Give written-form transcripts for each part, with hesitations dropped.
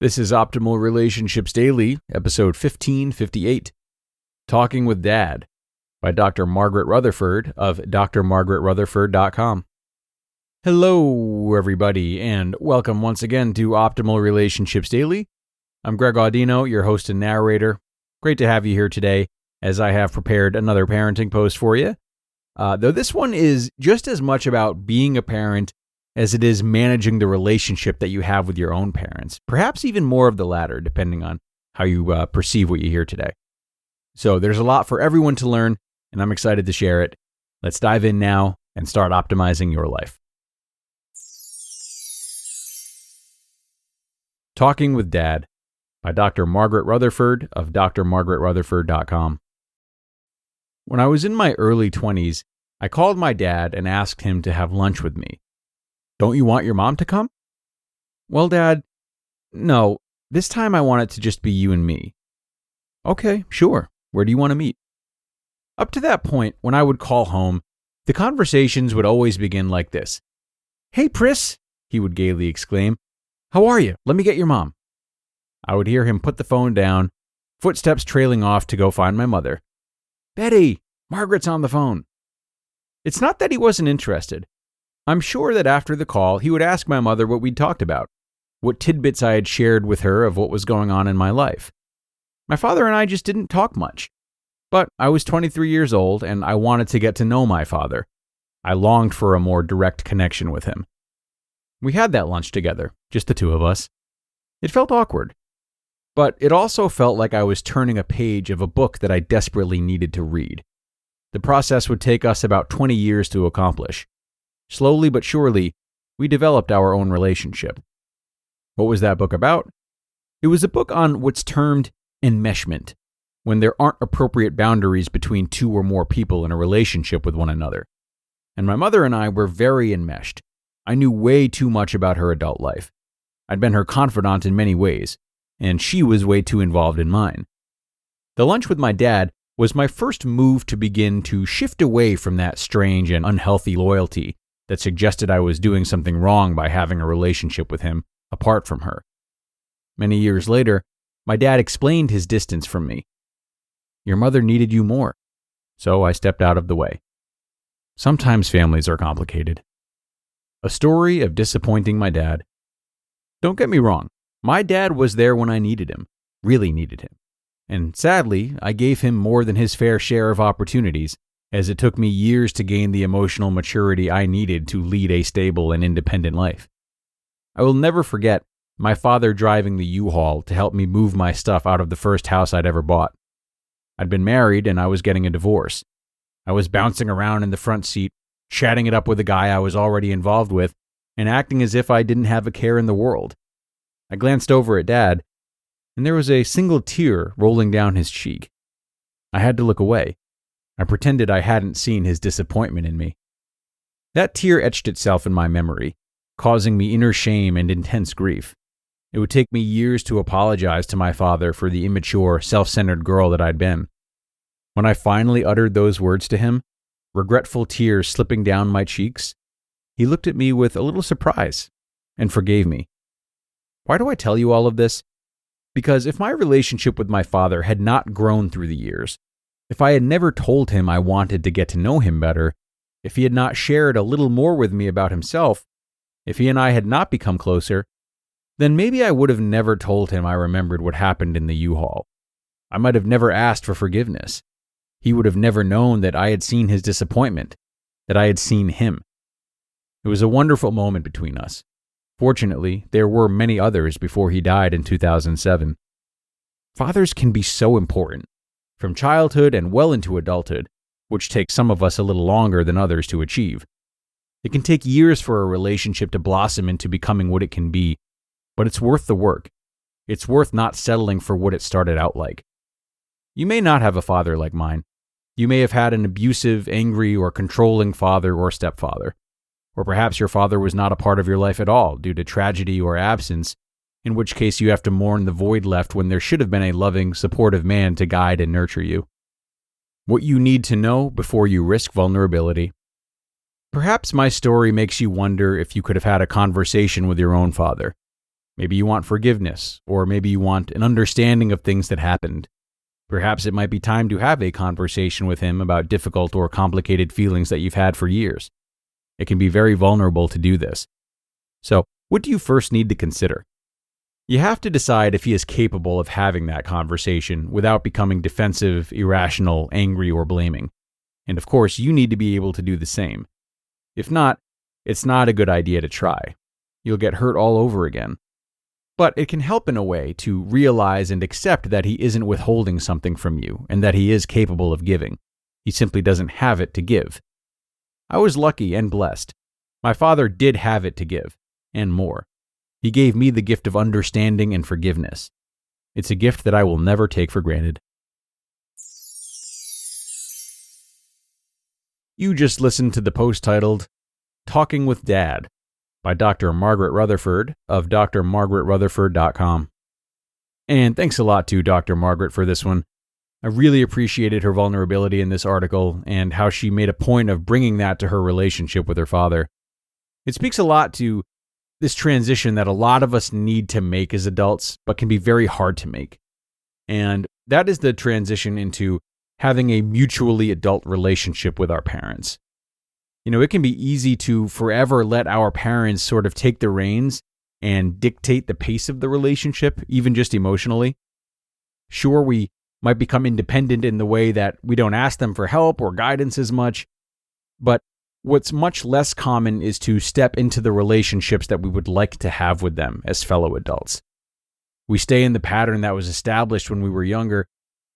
This is Optimal Relationships Daily, episode 1558, Talking with Dad, by Dr. Margaret Rutherford of drmargaretrutherford.com. Hello, everybody, and welcome once again to Optimal Relationships Daily. I'm Greg Audino, your host and narrator. Great to have you here today, as I have prepared another parenting post for you. Though this one is just as much about being a parent as it is managing the relationship that you have with your own parents. Perhaps even more of the latter, depending on how you perceive what you hear today. So there's a lot for everyone to learn, and I'm excited to share it. Let's dive in now and start optimizing your life. Talking with Dad, by Dr. Margaret Rutherford of drmargaretrutherford.com. When I was in my early 20s, I called my dad and asked him to have lunch with me. Don't you want your mom to come? Well, Dad, no. This time I want it to just be you and me. Okay, sure. Where do you want to meet? Up to that point, when I would call home, the conversations would always begin like this. Hey, Pris, he would gaily exclaim. How are you? Let me get your mom. I would hear him put the phone down, footsteps trailing off to go find my mother. Betty, Margaret's on the phone. It's not that he wasn't interested. I'm sure that after the call, he would ask my mother what we'd talked about, what tidbits I had shared with her of what was going on in my life. My father and I just didn't talk much. But I was 23 years old, and I wanted to get to know my father. I longed for a more direct connection with him. We had that lunch together, just the two of us. It felt awkward. But it also felt like I was turning a page of a book that I desperately needed to read. The process would take us about 20 years to accomplish. Slowly but surely, we developed our own relationship. What was that book about? It was a book on what's termed enmeshment, when there aren't appropriate boundaries between two or more people in a relationship with one another. And my mother and I were very enmeshed. I knew way too much about her adult life. I'd been her confidant in many ways, and she was way too involved in mine. The lunch with my dad was my first move to begin to shift away from that strange and unhealthy loyalty that suggested I was doing something wrong by having a relationship with him apart from her. Many years later, my dad explained his distance from me. Your mother needed you more, so I stepped out of the way. Sometimes families are complicated. A story of disappointing my dad. Don't get me wrong, my dad was there when I needed him, really needed him. And sadly, I gave him more than his fair share of opportunities, as it took me years to gain the emotional maturity I needed to lead a stable and independent life. I will never forget my father driving the U-Haul to help me move my stuff out of the first house I'd ever bought. I'd been married and I was getting a divorce. I was bouncing around in the front seat, chatting it up with a guy I was already involved with, and acting as if I didn't have a care in the world. I glanced over at Dad, and there was a single tear rolling down his cheek. I had to look away. I pretended I hadn't seen his disappointment in me. That tear etched itself in my memory, causing me inner shame and intense grief. It would take me years to apologize to my father for the immature, self-centered girl that I'd been. When I finally uttered those words to him, regretful tears slipping down my cheeks, he looked at me with a little surprise and forgave me. Why do I tell you all of this? Because if my relationship with my father had not grown through the years, if I had never told him I wanted to get to know him better, if he had not shared a little more with me about himself, if he and I had not become closer, then maybe I would have never told him I remembered what happened in the U-Haul. I might have never asked for forgiveness. He would have never known that I had seen his disappointment, that I had seen him. It was a wonderful moment between us. Fortunately, there were many others before he died in 2007. Fathers can be so important, from childhood and well into adulthood, which takes some of us a little longer than others to achieve. It can take years for a relationship to blossom into becoming what it can be, but it's worth the work. It's worth not settling for what it started out like. You may not have a father like mine. You may have had an abusive, angry, or controlling father or stepfather. Or perhaps your father was not a part of your life at all due to tragedy or absence, in which case you have to mourn the void left when there should have been a loving, supportive man to guide and nurture you. What you need to know before you risk vulnerability. Perhaps my story makes you wonder if you could have had a conversation with your own father. Maybe you want forgiveness, or maybe you want an understanding of things that happened. Perhaps it might be time to have a conversation with him about difficult or complicated feelings that you've had for years. It can be very vulnerable to do this. So, what do you first need to consider? You have to decide if he is capable of having that conversation without becoming defensive, irrational, angry, or blaming. And of course, you need to be able to do the same. If not, it's not a good idea to try. You'll get hurt all over again. But it can help in a way to realize and accept that he isn't withholding something from you and that he is capable of giving. He simply doesn't have it to give. I was lucky and blessed. My father did have it to give, and more. He gave me the gift of understanding and forgiveness. It's a gift that I will never take for granted. You just listened to the post titled, Talking with Dad, by Dr. Margaret Rutherford of drmargaretrutherford.com. And thanks a lot to Dr. Margaret for this one. I really appreciated her vulnerability in this article and how she made a point of bringing that to her relationship with her father. It speaks a lot to this transition that a lot of us need to make as adults, but can be very hard to make. And that is the transition into having a mutually adult relationship with our parents. It can be easy to forever let our parents sort of take the reins and dictate the pace of the relationship, even just emotionally. Sure, we might become independent in the way that we don't ask them for help or guidance as much, but what's much less common is to step into the relationships that we would like to have with them as fellow adults. We stay in the pattern that was established when we were younger,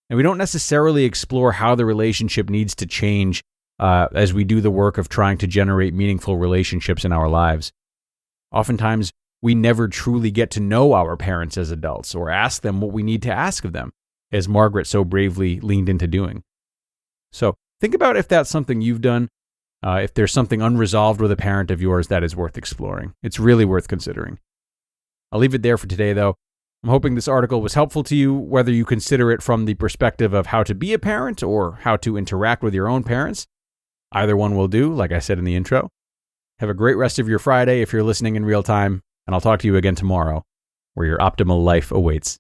and we don't necessarily explore how the relationship needs to change as we do the work of trying to generate meaningful relationships in our lives. Oftentimes, we never truly get to know our parents as adults or ask them what we need to ask of them, as Margaret so bravely leaned into doing. So think about if that's something you've done, if there's something unresolved with a parent of yours that is worth exploring. It's really worth considering. I'll leave it there for today, though. I'm hoping this article was helpful to you, whether you consider it from the perspective of how to be a parent or how to interact with your own parents. Either one will do, like I said in the intro. Have a great rest of your Friday if you're listening in real time, and I'll talk to you again tomorrow, where your optimal life awaits.